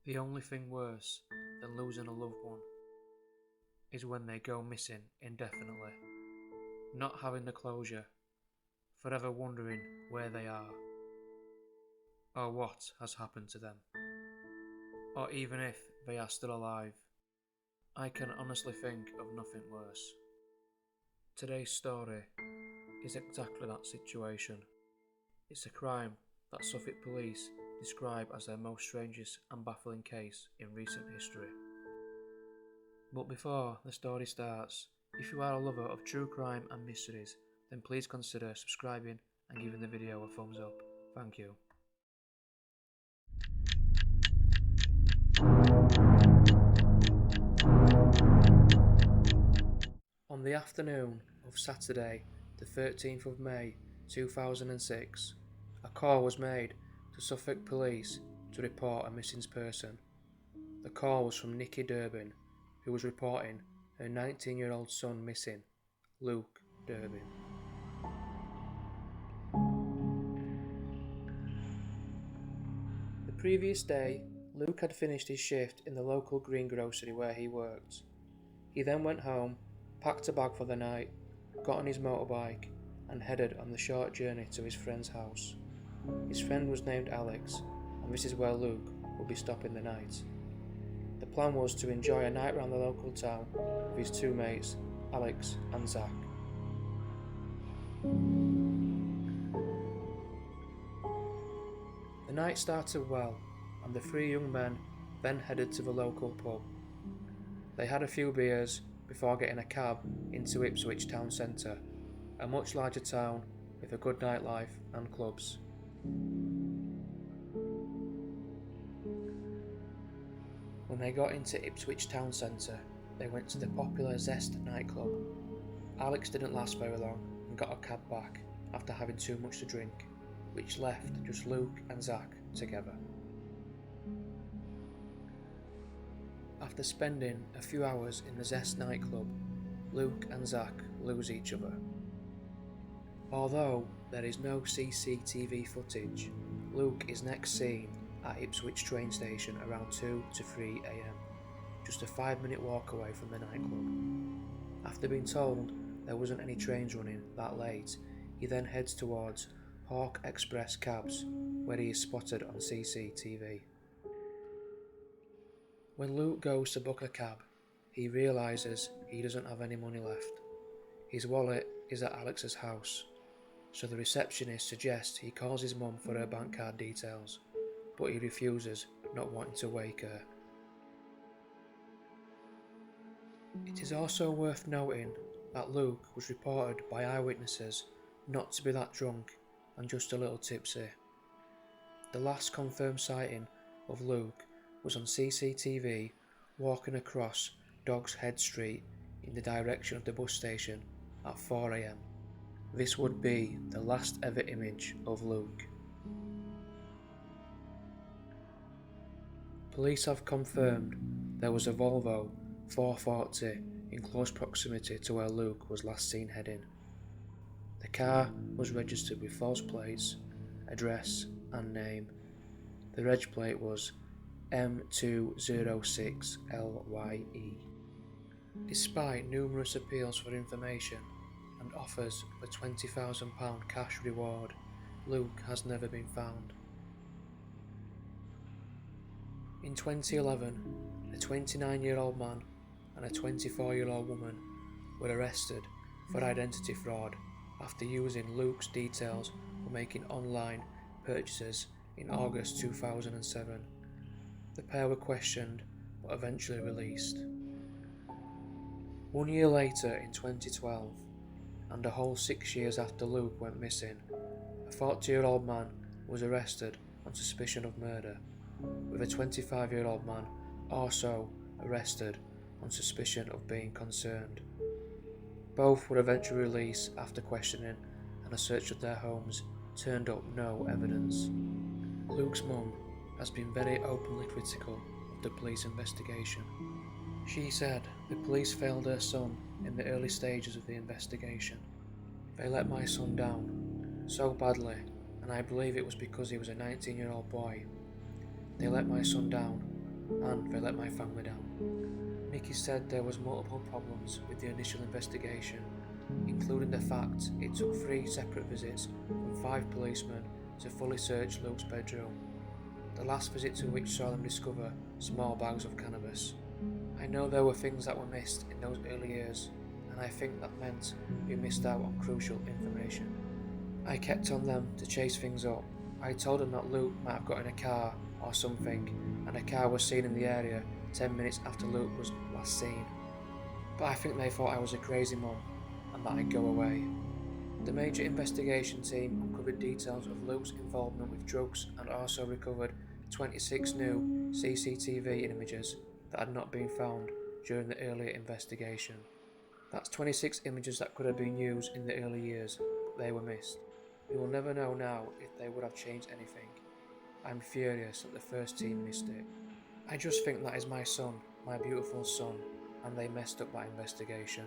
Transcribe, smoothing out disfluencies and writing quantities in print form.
The only thing worse than losing a loved one is when they go missing indefinitely, not having the closure, forever wondering where they are, or what has happened to them, or even if they are still alive. I can honestly think of nothing worse. Today's story is exactly that situation. It's a crime that Suffolk police describe as their most strangest and baffling case in recent history. But before the story starts, if you are a lover of true crime and mysteries, then please consider subscribing and giving the video a thumbs up. Thank you. On the afternoon of Saturday, the 13th of May 2006, a call was made to Suffolk Police to report a missing person. The call was from Luke Durbin, who was reporting her 19-year-old son missing, Luke Durbin. The previous day, Luke had finished his shift in the local greengrocery where he worked. He then went home, packed a bag for the night, got on his motorbike and headed on the short journey to his friend's house. His friend was named Alex, and this is where Luke would be stopping the night. The plan was to enjoy a night around the local town with his two mates, Alex and Zach. The night started well, and the three young men then headed to the local pub. They had a few beers before getting a cab into Ipswich town centre, a much larger town with a good nightlife and clubs. When they got into Ipswich town centre, they went to the popular Zest nightclub. Alex didn't last very long and got a cab back after having too much to drink, which left just Luke and Zach together. After spending a few hours in the Zest nightclub, Luke and Zach lose each other. Although there is no CCTV footage, Luke is next seen at Ipswich train station around 2 to 3 am, just a 5-minute walk away from the nightclub. After being told there wasn't any trains running that late, he then heads towards Hawk Express cabs, where he is spotted on CCTV. When Luke goes to book a cab, he realises he doesn't have any money left. His wallet is at Alex's house, so the receptionist suggests he calls his mum for her bank card details, but he refuses, not wanting to wake her. It is also worth noting that Luke was reported by eyewitnesses not to be that drunk and just a little tipsy. The last confirmed sighting of Luke was on CCTV walking across Dog's Head Street in the direction of the bus station at 4 am. This would be the last ever image of Luke. Police have confirmed there was a Volvo 440 in close proximity to where Luke was last seen heading. The car was registered with false plates, address and name. The reg plate was M206LYE. Despite numerous appeals for information and offers of a £20,000 cash reward, Luke has never been found. In 2011, a 29-year-old man and a 24-year-old woman were arrested for identity fraud after using Luke's details for making online purchases in August 2007. The pair were questioned but eventually released. 1 year later, in 2012, and a whole 6 years after Luke went missing, a 40-year-old man was arrested on suspicion of murder, with a 25-year-old man also arrested on suspicion of being concerned. Both were eventually released after questioning, and a search of their homes turned up no evidence. Luke's mum has been very openly critical of the police investigation. She said the police failed her son in the early stages of the investigation. They let my son down so badly, and I believe it was because he was a 19-year-old boy. They let my son down and they let my family down. Nikki said there was multiple problems with the initial investigation, including the fact it took 3 separate visits from 5 policemen to fully search Luke's bedroom, the last visit to which saw them discover small bags of cannabis. I know there were things that were missed in those early years, and I think that meant we missed out on crucial information. I kept on them to chase things up. I told them that Luke might have got in a car or something, and a car was seen in the area 10 minutes after Luke was last seen. But I think they thought I was a crazy mum, and that I'd go away. The major investigation team uncovered details of Luke's involvement with drugs and also recovered 26 new CCTV images that had not been found during the earlier investigation. That's 26 images that could have been used in the early years, but they were missed. We will never know now if they would have changed anything. I'm furious that the first team missed it. I just think that is my son, my beautiful son, and they messed up that investigation.